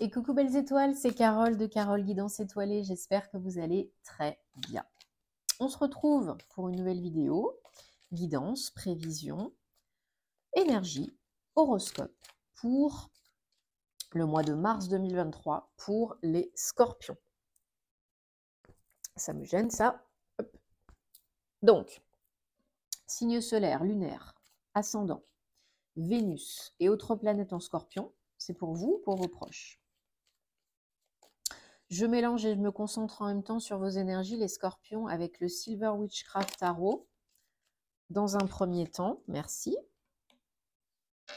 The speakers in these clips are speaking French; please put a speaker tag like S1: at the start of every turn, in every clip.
S1: Et coucou belles étoiles, c'est Carole de Carole Guidance Étoilée, j'espère que vous allez très bien. On se retrouve pour une nouvelle vidéo, guidance, prévision, énergie, horoscope pour le mois de mars 2023 pour les scorpions. Ça me gêne ça. Hop. Donc, signe solaire, lunaire, ascendant, Vénus et autres planètes en scorpion, c'est pour vous, pour vos proches. Je mélange et je me concentre en même temps sur vos énergies, les scorpions, avec le Silver Witchcraft Tarot. Dans un premier temps, merci.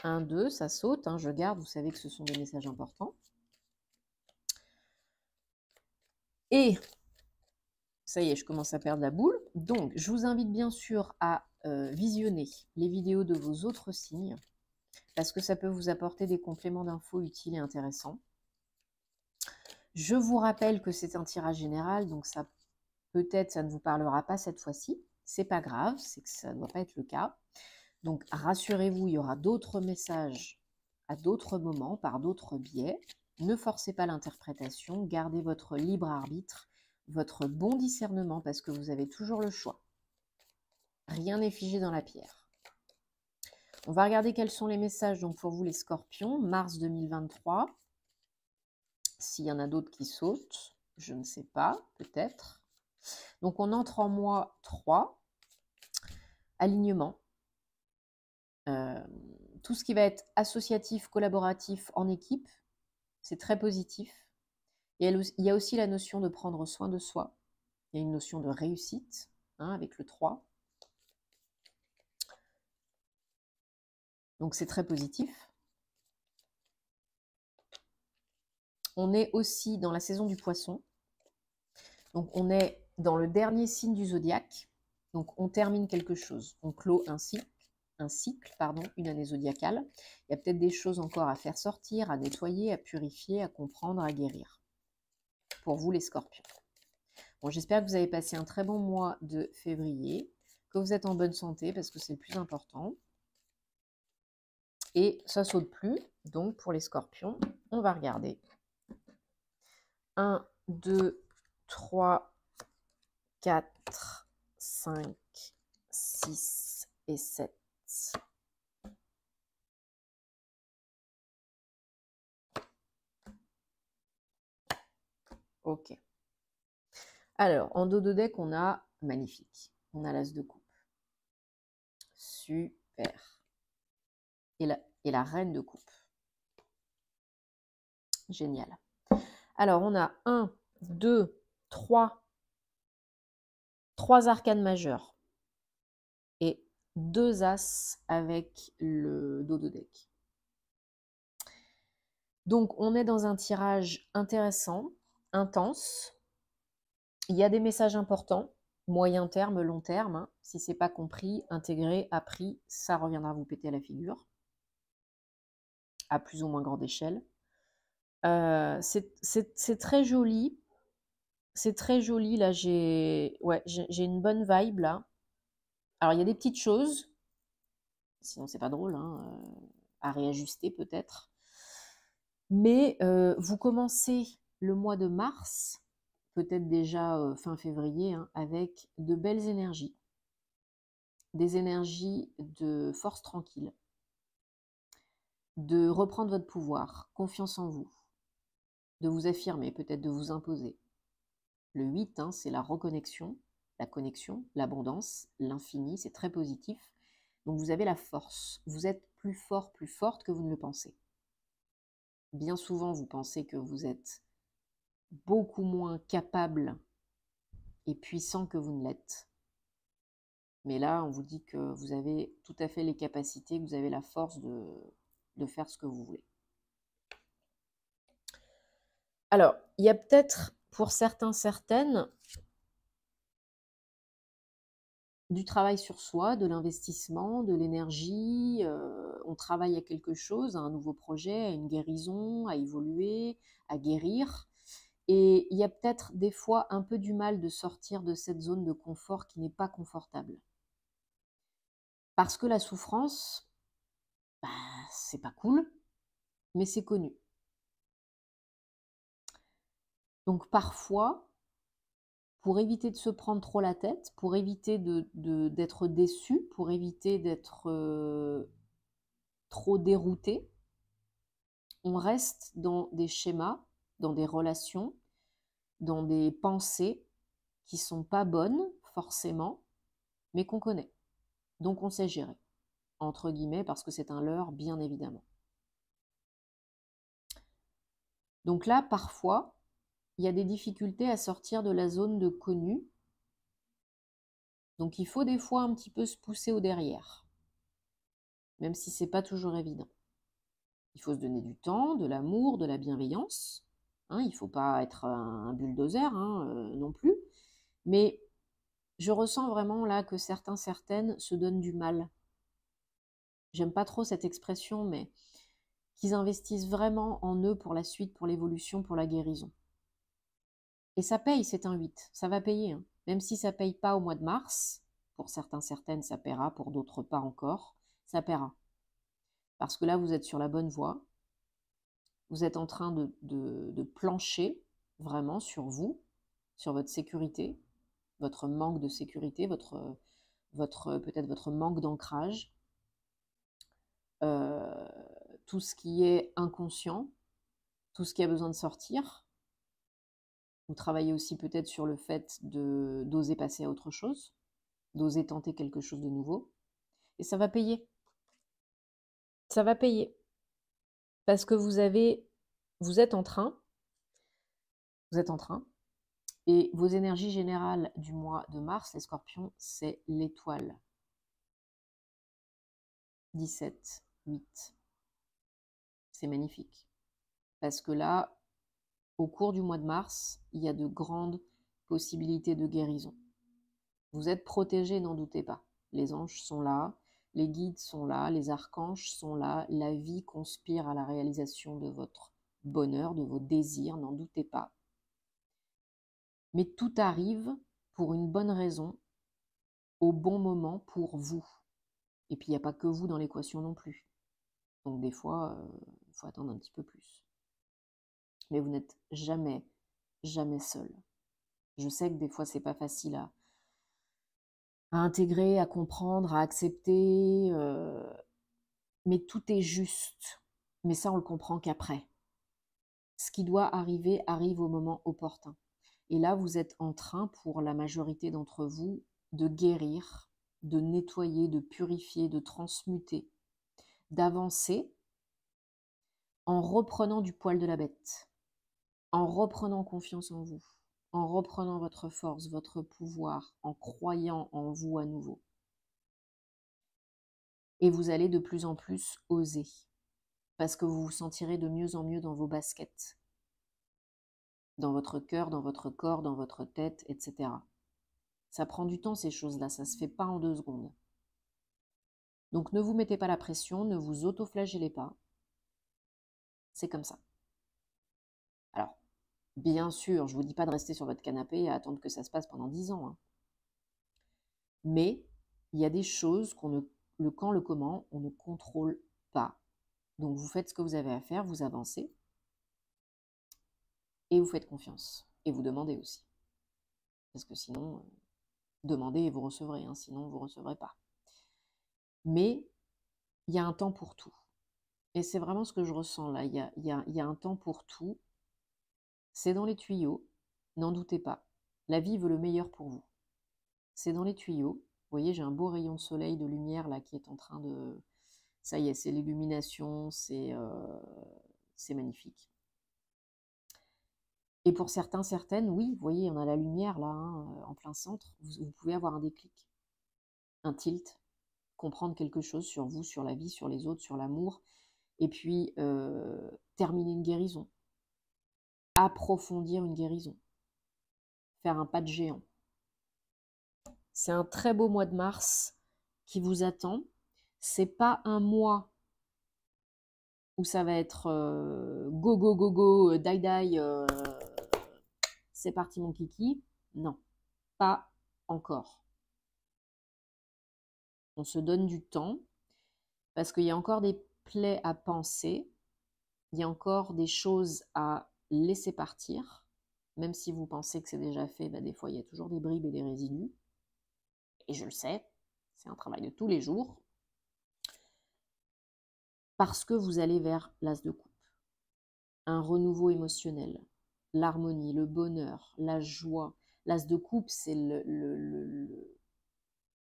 S1: 1, 2, ça saute, hein, je garde, vous savez que ce sont des messages importants. Et, ça y est, je commence à perdre la boule. Donc, je vous invite bien sûr à visionner les vidéos de vos autres signes, parce que ça peut vous apporter des compléments d'infos utiles et intéressants. Je vous rappelle que c'est un tirage général, donc ça peut-être ça ne vous parlera pas cette fois-ci. C'est pas grave, c'est que ça ne doit pas être le cas. Donc rassurez-vous, il y aura d'autres messages à d'autres moments, par d'autres biais. Ne forcez pas l'interprétation, gardez votre libre arbitre, votre bon discernement, parce que vous avez toujours le choix. Rien n'est figé dans la pierre. On va regarder quels sont les messages donc pour vous les scorpions, mars 2023. S'il y en a d'autres qui sautent, je ne sais pas, peut-être. Donc on entre en mois 3, alignement. Tout ce qui va être associatif, collaboratif, en équipe, c'est très positif. Il y a aussi la notion de prendre soin de soi. Il y a une notion de réussite, hein, avec le 3. Donc c'est très positif. On est aussi dans la saison du poisson. Donc on est dans le dernier signe du zodiaque. Donc on termine quelque chose. On clôt un cycle, une année zodiacale. Il y a peut-être des choses encore à faire sortir, à nettoyer, à purifier, à comprendre, à guérir. Pour vous les scorpions. Bon, j'espère que vous avez passé un très bon mois de février, que vous êtes en bonne santé parce que c'est le plus important. Et ça saute plus, donc pour les scorpions, on va regarder. 1, 2, 3, 4, 5, 6 et 7. Ok. Alors, en dos de deck, on a magnifique. On a l'as de coupe. Super. Et la reine de coupe. Génial. Alors, on a 1, 2, 3 arcanes majeures et 2 as avec le dos de deck. Donc, on est dans un tirage intéressant, intense. Il y a des messages importants, moyen terme, long terme. Hein. Si ce n'est pas compris, intégré, appris, ça reviendra vous péter à la figure, à plus ou moins grande échelle. C'est très joli. C'est très joli, là, j'ai une bonne vibe, là. Alors, il y a des petites choses, sinon c'est pas drôle, hein, à réajuster peut-être. Mais vous commencez le mois de mars, peut-être déjà fin février, hein, avec de belles énergies. Des énergies de force tranquille, de reprendre votre pouvoir, confiance en vous, de vous affirmer, peut-être de vous imposer. Le 8, hein, c'est la reconnexion, la connexion, l'abondance, l'infini, c'est très positif. Donc vous avez la force, vous êtes plus fort, plus forte que vous ne le pensez. Bien souvent, vous pensez que vous êtes beaucoup moins capable et puissant que vous ne l'êtes. Mais là, on vous dit que vous avez tout à fait les capacités, que vous avez la force de faire ce que vous voulez. Alors, il y a peut-être, pour certains, certaines, du travail sur soi, de l'investissement, de l'énergie. On travaille à quelque chose, à un nouveau projet, à une guérison, à évoluer, à guérir. Et il y a peut-être des fois un peu du mal de sortir de cette zone de confort qui n'est pas confortable. Parce que la souffrance, bah, c'est pas cool, mais c'est connu. Donc parfois, pour éviter de se prendre trop la tête, pour éviter d'être déçu, pour éviter d'être trop dérouté, on reste dans des schémas, dans des relations, dans des pensées qui sont pas bonnes forcément, mais qu'on connaît. Donc on sait gérer, entre guillemets, parce que c'est un leurre, bien évidemment. Donc là, parfois, il y a des difficultés à sortir de la zone de connu. Donc il faut des fois un petit peu se pousser au derrière, même si c'est pas toujours évident. Il faut se donner du temps, de l'amour, de la bienveillance. Hein, il ne faut pas être un bulldozer non plus. Mais je ressens vraiment là que certaines se donnent du mal. J'aime pas trop cette expression, mais qu'ils investissent vraiment en eux pour la suite, pour l'évolution, pour la guérison. Et ça paye, c'est un 8. Ça va payer. Hein. Même si ça ne paye pas au mois de mars, pour certaines, ça paiera, pour d'autres pas encore, ça paiera. Parce que là, vous êtes sur la bonne voie. Vous êtes en train de plancher vraiment sur vous, sur votre sécurité, votre manque de sécurité, peut-être votre manque d'ancrage, tout ce qui est inconscient, tout ce qui a besoin de sortir. Vous travaillez aussi peut-être sur le fait d'oser passer à autre chose, d'oser tenter quelque chose de nouveau. Et ça va payer. Ça va payer. Parce que vous êtes en train, et vos énergies générales du mois de mars, les scorpions, c'est l'étoile. 17, 8. C'est magnifique. Parce que là, au cours du mois de mars, il y a de grandes possibilités de guérison. Vous êtes protégés, n'en doutez pas. Les anges sont là, les guides sont là, les archanges sont là, la vie conspire à la réalisation de votre bonheur, de vos désirs, n'en doutez pas. Mais tout arrive pour une bonne raison, au bon moment pour vous. Et puis il n'y a pas que vous dans l'équation non plus. Donc des fois, il faut attendre un petit peu plus. Mais vous n'êtes jamais, jamais seul. Je sais que des fois, c'est pas facile à intégrer, à comprendre, à accepter, mais tout est juste. Mais ça, on le comprend qu'après. Ce qui doit arriver arrive au moment opportun. Et là, vous êtes en train, pour la majorité d'entre vous, de guérir, de nettoyer, de purifier, de transmuter, d'avancer en reprenant du poil de la bête, en reprenant confiance en vous, en reprenant votre force, votre pouvoir, en croyant en vous à nouveau. Et vous allez de plus en plus oser, parce que vous vous sentirez de mieux en mieux dans vos baskets, dans votre cœur, dans votre corps, dans votre tête, etc. Ça prend du temps, ces choses-là, ça ne se fait pas en 2 secondes. Donc ne vous mettez pas la pression, ne vous auto-flagellez pas. C'est comme ça. Alors, bien sûr, je ne vous dis pas de rester sur votre canapé et attendre que ça se passe pendant 10 ans. Hein. Mais il y a des choses le quand, le comment, on ne contrôle pas. Donc vous faites ce que vous avez à faire, vous avancez, et vous faites confiance. Et vous demandez aussi. Parce que sinon, demandez et vous recevrez, hein, sinon vous ne recevrez pas. Mais il y a un temps pour tout. Et c'est vraiment ce que je ressens là. Il y a un temps pour tout. C'est dans les tuyaux, n'en doutez pas. La vie veut le meilleur pour vous. C'est dans les tuyaux. Vous voyez, j'ai un beau rayon de soleil, de lumière là qui est en train de... Ça y est, c'est l'illumination, c'est magnifique. Et pour certaines, oui, vous voyez, on a la lumière là, hein, en plein centre. Vous pouvez avoir un déclic, un tilt, comprendre quelque chose sur vous, sur la vie, sur les autres, sur l'amour, et puis terminer une guérison, approfondir une guérison, faire un pas de géant. C'est un très beau mois de mars qui vous attend. C'est pas un mois où ça va être go, go, go, go, die, die, c'est parti mon kiki. Non, pas encore. On se donne du temps parce qu'il y a encore des plaies à penser, il y a encore des choses à laisser partir, Même si vous pensez que c'est déjà fait, bah, des fois, il y a toujours des bribes et des résidus. Et je le sais, c'est un travail de tous les jours. Parce que vous allez vers l'as de coupe. Un renouveau émotionnel, l'harmonie, le bonheur, la joie. L'as de coupe, c'est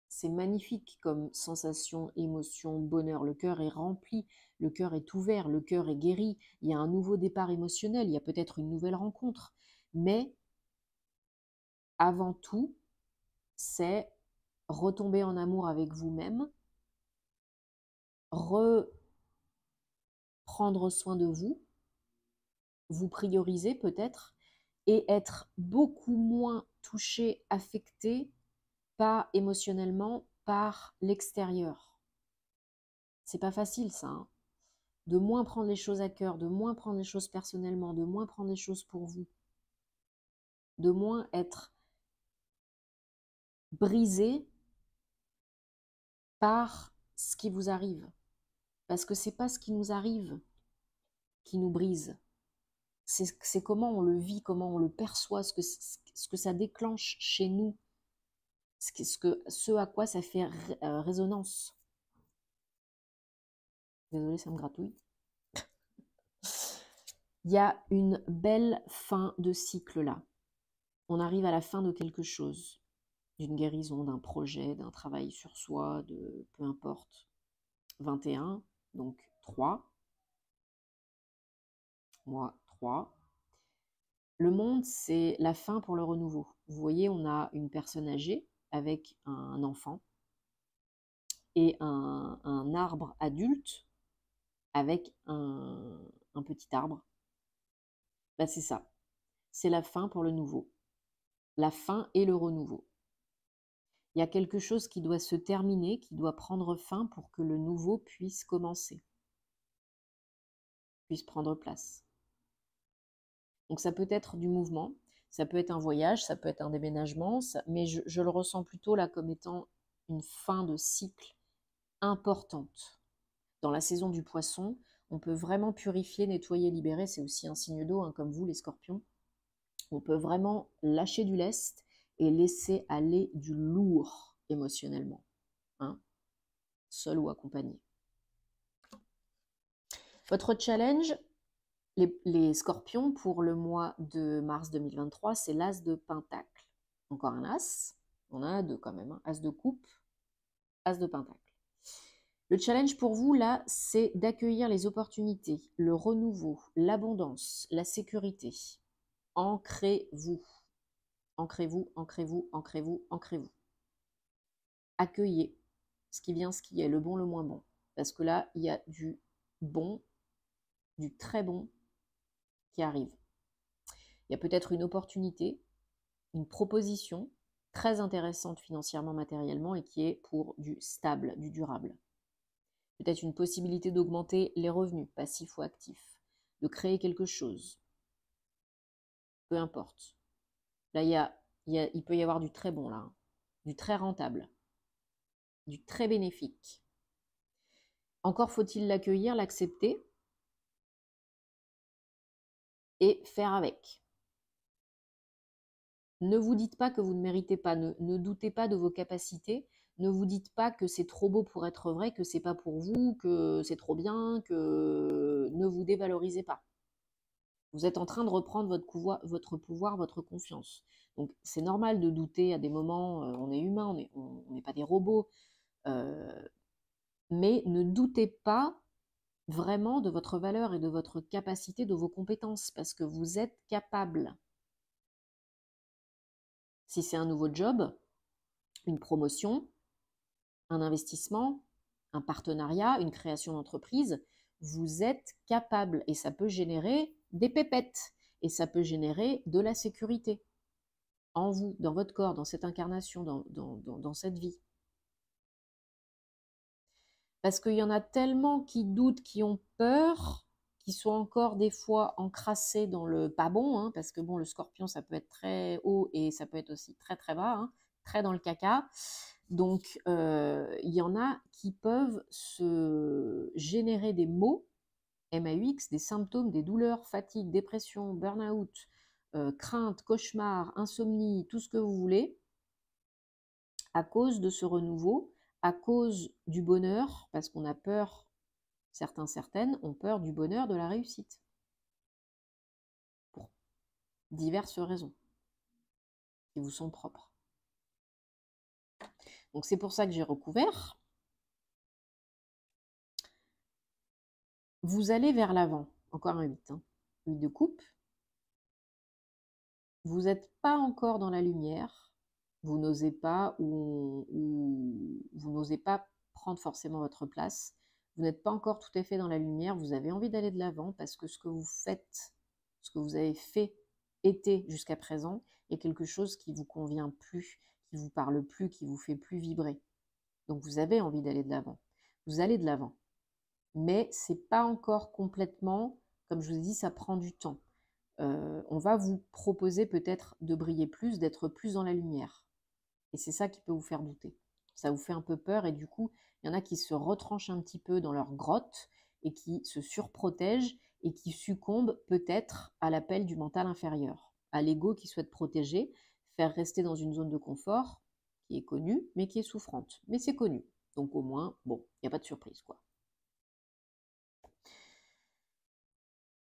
S1: c'est magnifique comme sensation, émotion, bonheur. Le cœur est rempli, le cœur est ouvert, le cœur est guéri. Il y a un nouveau départ émotionnel, il y a peut-être une nouvelle rencontre. Mais avant tout, c'est retomber en amour avec vous-même, reprendre soin de vous, vous prioriser peut-être, et être beaucoup moins touché, affecté, pas émotionnellement, par l'extérieur. C'est pas facile ça, hein. De moins prendre les choses à cœur, de moins prendre les choses personnellement, de moins prendre les choses pour vous, de moins être brisé par ce qui vous arrive. Parce que c'est pas ce qui nous arrive qui nous brise. C'est comment on le vit, comment on le perçoit, ce que ça déclenche chez nous, ce à quoi ça fait résonance. Désolée, ça me gratouille. Il y a une belle fin de cycle là. On arrive à la fin de quelque chose, d'une guérison, d'un projet, d'un travail sur soi, de peu importe. 21, donc 3. Moi, 3. Le monde, c'est la fin pour le renouveau. Vous voyez, on a une personne âgée avec un enfant et un arbre adulte avec un petit arbre. Ben, c'est ça. C'est la fin pour le nouveau. La fin et le renouveau. Il y a quelque chose qui doit se terminer, qui doit prendre fin pour que le nouveau puisse commencer, puisse prendre place. Donc ça peut être du mouvement, ça peut être un voyage, ça peut être un déménagement, mais je le ressens plutôt là comme étant une fin de cycle importante. Dans la saison du poisson, on peut vraiment purifier, nettoyer, libérer. C'est aussi un signe d'eau, hein, comme vous les scorpions. On peut vraiment lâcher du lest et laisser aller du lourd émotionnellement, hein, seul ou accompagné. Votre challenge, les scorpions, pour le mois de mars 2023, c'est l'as de pentacle. Encore un as, on en a deux quand même, hein. As de coupe, as de pentacle. Le challenge pour vous, là, c'est d'accueillir les opportunités, le renouveau, l'abondance, la sécurité. Ancrez-vous. Ancrez-vous, ancrez-vous, ancrez-vous, ancrez-vous. Accueillez ce qui vient, ce qui est, le bon, le moins bon. Parce que là, il y a du bon, du très bon qui arrive. Il y a peut-être une opportunité, une proposition très intéressante financièrement, matériellement, et qui est pour du stable, du durable. Peut-être une possibilité d'augmenter les revenus, passifs ou actifs, de créer quelque chose. Peu importe. Là, il peut y avoir du très bon, là, hein. Du très rentable, du très bénéfique. Encore faut-il l'accueillir, l'accepter et faire avec. Ne vous dites pas que vous ne méritez pas, ne doutez pas de vos capacités, ne vous dites pas que c'est trop beau pour être vrai, que c'est pas pour vous, que c'est trop bien, que ne vous dévalorisez pas. Vous êtes en train de reprendre votre pouvoir, votre confiance. Donc c'est normal de douter à des moments, on est humain, on n'est pas des robots, mais ne doutez pas vraiment de votre valeur et de votre capacité, de vos compétences, parce que vous êtes capable. Si c'est un nouveau job, une promotion, un investissement, un partenariat, une création d'entreprise, vous êtes capable et ça peut générer des pépettes et ça peut générer de la sécurité en vous, dans votre corps, dans cette incarnation, dans cette vie. Parce qu'il y en a tellement qui doutent, qui ont peur, qui sont encore des fois encrassés dans le pas bon, hein, parce que bon, le scorpion, ça peut être très haut et ça peut être aussi très très bas, hein, très dans le caca. Donc, il y en a qui peuvent se générer des maux, MAUX, des symptômes, des douleurs, fatigue, dépression, burn-out, crainte, cauchemar, insomnie, tout ce que vous voulez, à cause de ce renouveau, à cause du bonheur, parce qu'on a peur, certaines ont peur du bonheur, de la réussite, pour diverses raisons qui vous sont propres. Donc c'est pour ça que j'ai recouvert. Vous allez vers l'avant, encore un 8, hein. 8 de coupe. Vous n'êtes pas encore dans la lumière, vous n'osez pas ou vous n'osez pas prendre forcément votre place, vous n'êtes pas encore tout à fait dans la lumière, vous avez envie d'aller de l'avant parce que ce que vous faites, ce que vous avez fait, été jusqu'à présent, est quelque chose qui vous convient plus, qui vous parle plus, qui vous fait plus vibrer. Donc vous avez envie d'aller de l'avant, vous allez de l'avant. Mais c'est pas encore complètement, comme je vous ai dit, ça prend du temps. On va vous proposer peut-être de briller plus, d'être plus dans la lumière. Et c'est ça qui peut vous faire douter. Ça vous fait un peu peur et du coup, il y en a qui se retranchent un petit peu dans leur grotte et qui se surprotègent et qui succombent peut-être à l'appel du mental inférieur, à l'ego qui souhaite protéger, faire rester dans une zone de confort qui est connue, mais qui est souffrante. Mais c'est connu. Donc au moins, bon, il n'y a pas de surprise, quoi.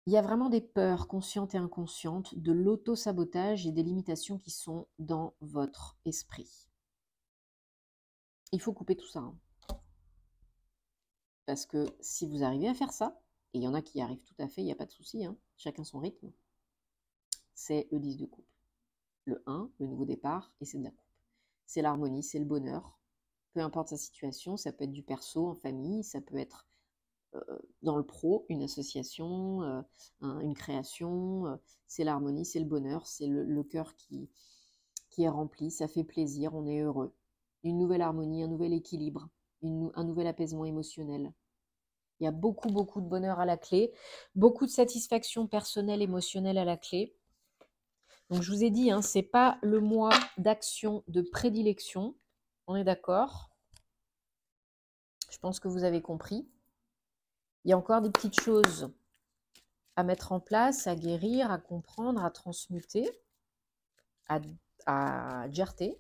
S1: Il y a vraiment des peurs conscientes et inconscientes, de l'auto-sabotage et des limitations qui sont dans votre esprit. Il faut couper tout ça, hein. Parce que si vous arrivez à faire ça, et il y en a qui y arrivent tout à fait, il n'y a pas de souci, hein, chacun son rythme, c'est le 10 de coupe. Le 1, le nouveau départ, et c'est de la coupe. C'est l'harmonie, c'est le bonheur. Peu importe sa situation, ça peut être du perso, en famille, ça peut être dans le pro, une association, une création, c'est l'harmonie, c'est le bonheur, c'est le cœur qui est rempli, ça fait plaisir, on est heureux. Une nouvelle harmonie, un nouvel équilibre, un nouvel apaisement émotionnel. Il y a beaucoup, beaucoup de bonheur à la clé, beaucoup de satisfaction personnelle, émotionnelle à la clé. Donc je vous ai dit, hein, ce n'est pas le mois d'action de prédilection, on est d'accord? Je pense que vous avez compris. Il y a encore des petites choses à mettre en place, à guérir, à comprendre, à transmuter, à gerter.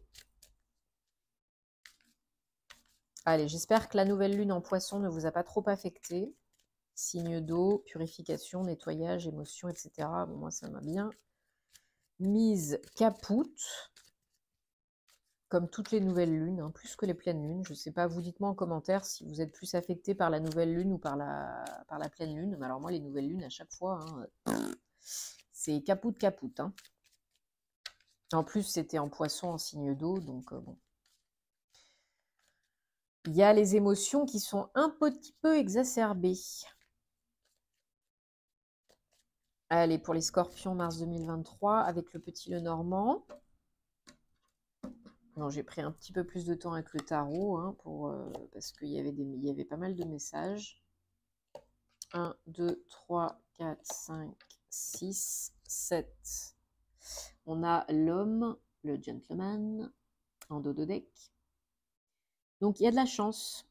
S1: Allez, j'espère que la nouvelle lune en poisson ne vous a pas trop affecté. Signe d'eau, purification, nettoyage, émotion, etc. Bon, moi, ça m'a bien mise capoute, comme toutes les nouvelles lunes, hein, plus que les pleines lunes. Je ne sais pas, vous dites-moi en commentaire si vous êtes plus affecté par la nouvelle lune ou par la pleine lune. Mais alors moi, les nouvelles lunes, à chaque fois, hein, c'est capoute, capoute, hein. En plus, c'était en poisson, en signe d'eau, donc bon. Il y a les émotions qui sont un petit peu exacerbées. Allez, pour les scorpions, mars 2023, avec le petit Lenormand. Non, j'ai pris un petit peu plus de temps avec le tarot, hein, parce qu'il y avait pas mal de messages. 1, 2, 3, 4, 5, 6, 7. On a l'homme, le gentleman, en dos de deck. Donc, il y a de la chance.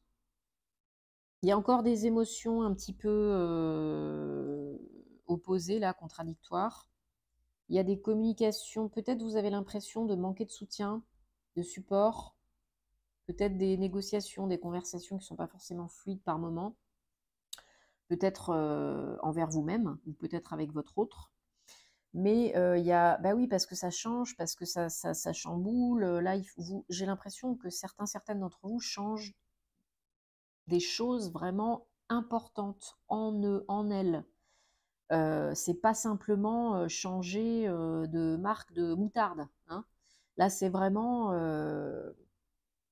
S1: Il y a encore des émotions un petit peu opposées, là, contradictoires. Il y a des communications, peut-être vous avez l'impression de manquer de soutien, de support, peut-être des négociations, des conversations qui ne sont pas forcément fluides par moment, peut-être envers vous-même, ou peut-être avec votre autre. Mais il y a, bah oui, parce que ça change, parce que ça chamboule. Là, j'ai l'impression que certaines d'entre vous changent des choses vraiment importantes en elles. C'est pas simplement changer de marque de moutarde, hein. Là, c'est vraiment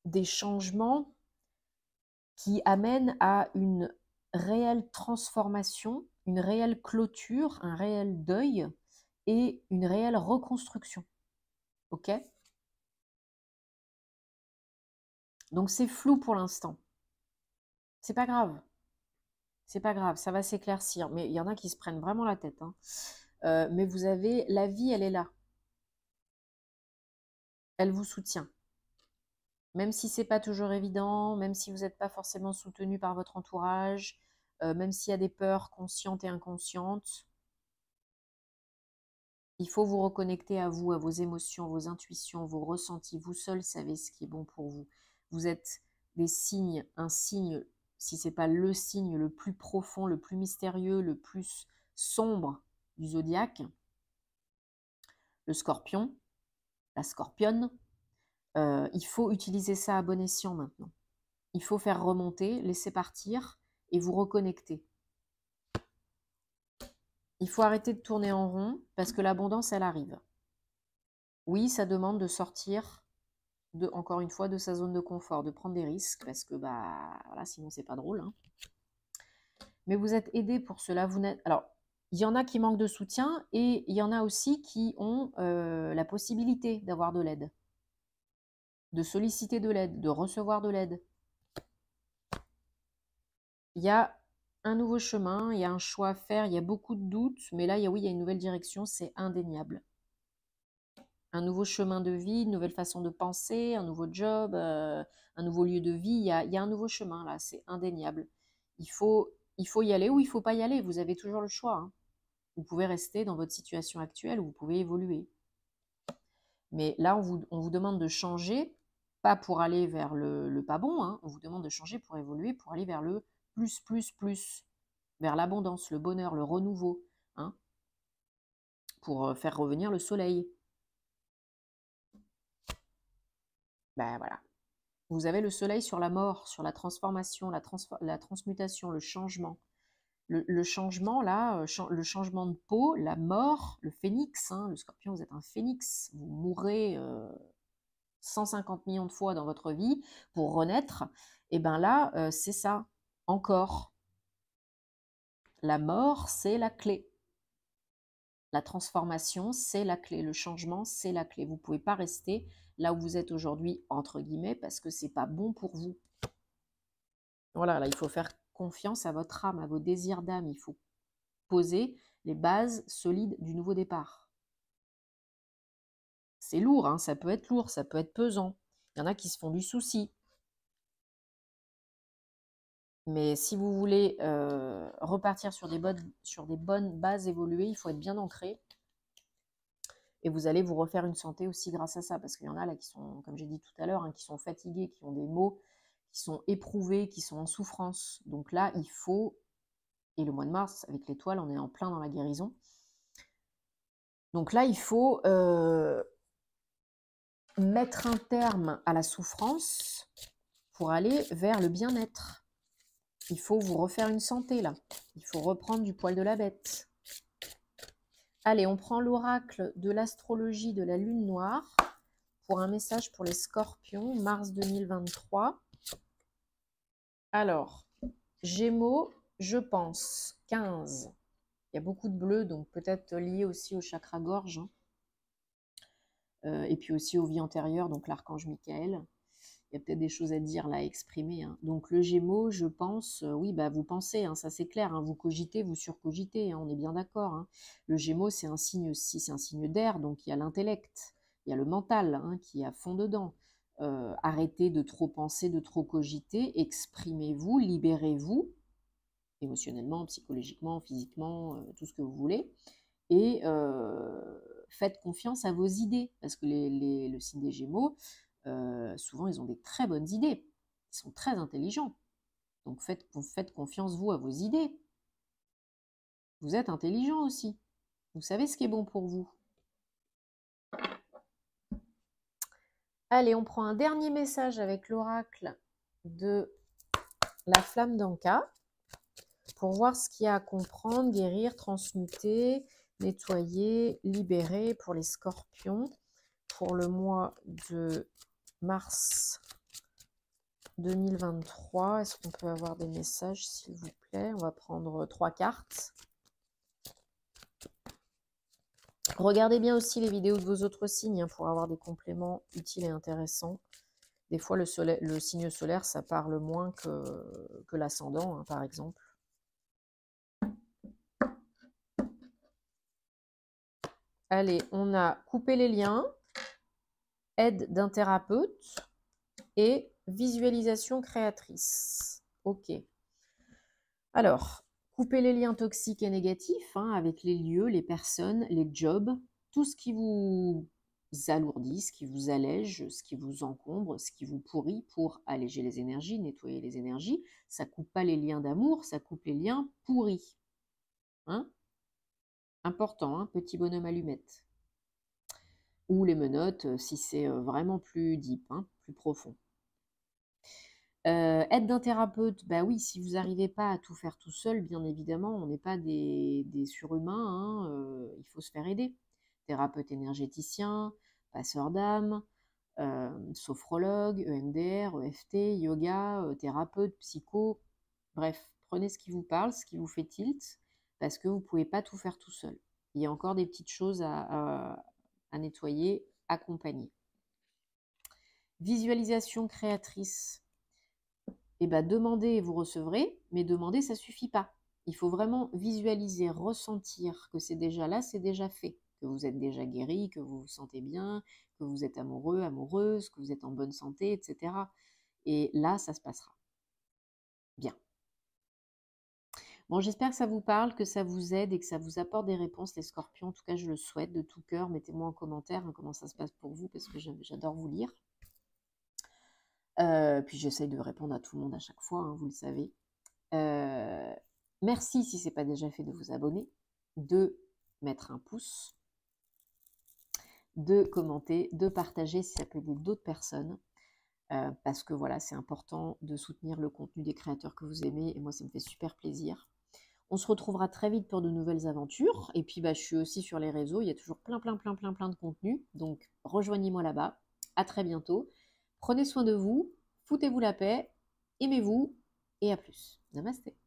S1: des changements qui amènent à une réelle transformation, une réelle clôture, un réel deuil et une réelle reconstruction. Ok? Donc c'est flou pour l'instant. C'est pas grave. C'est pas grave, ça va s'éclaircir. Mais il y en a qui se prennent vraiment la tête, hein. Mais vous avez, la vie, elle est là. Elle vous soutient. Même si c'est pas toujours évident, même si vous n'êtes pas forcément soutenu par votre entourage, même s'il y a des peurs conscientes et inconscientes, Il faut vous reconnecter à vous, à vos émotions, vos intuitions, vos ressentis. Vous seul savez ce qui est bon pour vous. Vous êtes des signes, un signe, si ce n'est pas le signe le plus profond, le plus mystérieux, le plus sombre du zodiaque, le scorpion, la scorpionne. Il faut utiliser ça à bon escient maintenant. Il faut faire remonter, laisser partir et vous reconnecter. Il faut arrêter de tourner en rond parce que l'abondance, elle arrive. Oui, ça demande de sortir, encore une fois, de sa zone de confort, de prendre des risques parce que voilà, sinon, c'est pas drôle. Hein. Mais vous êtes aidé pour cela. Alors, il y en a qui manquent de soutien et il y en a aussi qui ont la possibilité d'avoir de l'aide, de solliciter de l'aide, de recevoir de l'aide. Il y a un nouveau chemin, il y a un choix à faire, il y a beaucoup de doutes, mais là, oui, il y a une nouvelle direction, c'est indéniable. Un nouveau chemin de vie, une nouvelle façon de penser, un nouveau job, un nouveau lieu de vie, il y a un nouveau chemin là, c'est indéniable. Il faut y aller ou il ne faut pas y aller, vous avez toujours le choix. Hein. Vous pouvez rester dans votre situation actuelle ou vous pouvez évoluer. Mais là, on vous demande de changer, pas pour aller vers le pas bon, hein. On vous demande de changer pour évoluer, pour aller vers le plus, vers l'abondance, le bonheur, le renouveau, hein, pour faire revenir le soleil. Ben voilà. Vous avez le soleil sur la mort, sur la transformation, la transmutation, le changement. Le changement, là, le changement de peau, la mort, le phénix, hein, le scorpion, vous êtes un phénix. Vous mourrez 150 millions de fois dans votre vie pour renaître. Et bien là, c'est ça, encore. La mort, c'est la clé. La transformation, c'est la clé. Le changement, c'est la clé. Vous ne pouvez pas rester là où vous êtes aujourd'hui, entre guillemets, parce que ce n'est pas bon pour vous. Voilà, là, il faut faire confiance à votre âme, à vos désirs d'âme. Il faut poser les bases solides du nouveau départ. C'est lourd, hein, ça peut être lourd, ça peut être pesant. Il y en a qui se font du souci. Mais si vous voulez repartir sur des bonnes bases évoluées, il faut être bien ancré. Et vous allez vous refaire une santé aussi grâce à ça. Parce qu'il y en a là qui sont, comme j'ai dit tout à l'heure, hein, qui sont fatigués, qui ont des maux, qui sont éprouvés, qui sont en souffrance. Donc là, il faut, et le mois de mars, avec l'étoile, on est en plein dans la guérison. Donc là, il faut mettre un terme à la souffrance pour aller vers le bien-être. Il faut vous refaire une santé là. Il faut reprendre du poil de la bête. Allez, on prend l'oracle de l'astrologie de la lune noire pour un message pour les scorpions, mars 2023. Alors, Gémeaux, je pense, 15. Il y a beaucoup de bleu, donc peut-être lié aussi au chakra gorge. Et puis aussi aux vies antérieures, donc l'archange Michael. Il y a peut-être des choses à dire là, à exprimer. Hein. Donc le Gémeaux, je pense, oui, bah, vous pensez, hein, ça c'est clair, hein, vous cogitez, vous surcogitez, hein, on est bien d'accord. Hein. Le Gémeaux, c'est un signe aussi, c'est un signe d'air, donc il y a l'intellect, il y a le mental hein, qui est à fond dedans. Arrêtez de trop penser, de trop cogiter, exprimez-vous, libérez-vous, émotionnellement, psychologiquement, physiquement, tout ce que vous voulez, et faites confiance à vos idées, parce que le signe des Gémeaux, souvent ils ont des très bonnes idées, ils sont très intelligents. Donc faites confiance vous à vos idées. Vous êtes intelligent aussi. Vous savez ce qui est bon pour vous. Allez, on prend un dernier message avec l'oracle de la flamme d'Anka pour voir ce qu'il y a à comprendre, guérir, transmuter, nettoyer, libérer pour les scorpions pour le mois de mars 2023. Est-ce qu'on peut avoir des messages, s'il vous plaît? On va prendre 3 cartes. Regardez bien aussi les vidéos de vos autres signes hein, pour avoir des compléments utiles et intéressants. Des fois, le signe solaire, ça parle moins que l'ascendant, hein, par exemple. Allez, on a coupé les liens, aide d'un thérapeute et visualisation créatrice. Ok. Alors, couper les liens toxiques et négatifs hein, avec les lieux, les personnes, les jobs, tout ce qui vous alourdit, ce qui vous allège, ce qui vous encombre, ce qui vous pourrit pour alléger les énergies, nettoyer les énergies. Ça coupe pas les liens d'amour, ça coupe les liens pourris. Hein? Important, hein, petit bonhomme allumette. Ou les menottes, si c'est vraiment plus deep, hein, plus profond. Aide d'un thérapeute, bah oui, si vous n'arrivez pas à tout faire tout seul, bien évidemment, on n'est pas des surhumains, hein, il faut se faire aider. Thérapeute énergéticien, passeur d'âme, sophrologue, EMDR, EFT, yoga, thérapeute, psycho, bref, prenez ce qui vous parle, ce qui vous fait tilt, parce que vous ne pouvez pas tout faire tout seul. Il y a encore des petites choses à nettoyer, accompagner. Visualisation créatrice. Eh ben, demandez et vous recevrez, mais demander, ça ne suffit pas. Il faut vraiment visualiser, ressentir que c'est déjà là, c'est déjà fait, que vous êtes déjà guéri, que vous vous sentez bien, que vous êtes amoureux, amoureuse, que vous êtes en bonne santé, etc. Et là, ça se passera. Bien. Bon, j'espère que ça vous parle, que ça vous aide et que ça vous apporte des réponses, les scorpions. En tout cas, je le souhaite de tout cœur. Mettez-moi en commentaire, hein, comment ça se passe pour vous, parce que j'adore vous lire. Puis j'essaye de répondre à tout le monde à chaque fois, hein, vous le savez. Merci, si ce n'est pas déjà fait, de vous abonner, de mettre un pouce, de commenter, de partager si ça peut aider d'autres personnes. Parce que voilà, c'est important de soutenir le contenu des créateurs que vous aimez. Et moi, ça me fait super plaisir. On se retrouvera très vite pour de nouvelles aventures. Et puis, bah, je suis aussi sur les réseaux. Il y a toujours plein de contenu. Donc, rejoignez-moi là-bas. À très bientôt. Prenez soin de vous. Foutez-vous la paix. Aimez-vous. Et à plus. Namasté.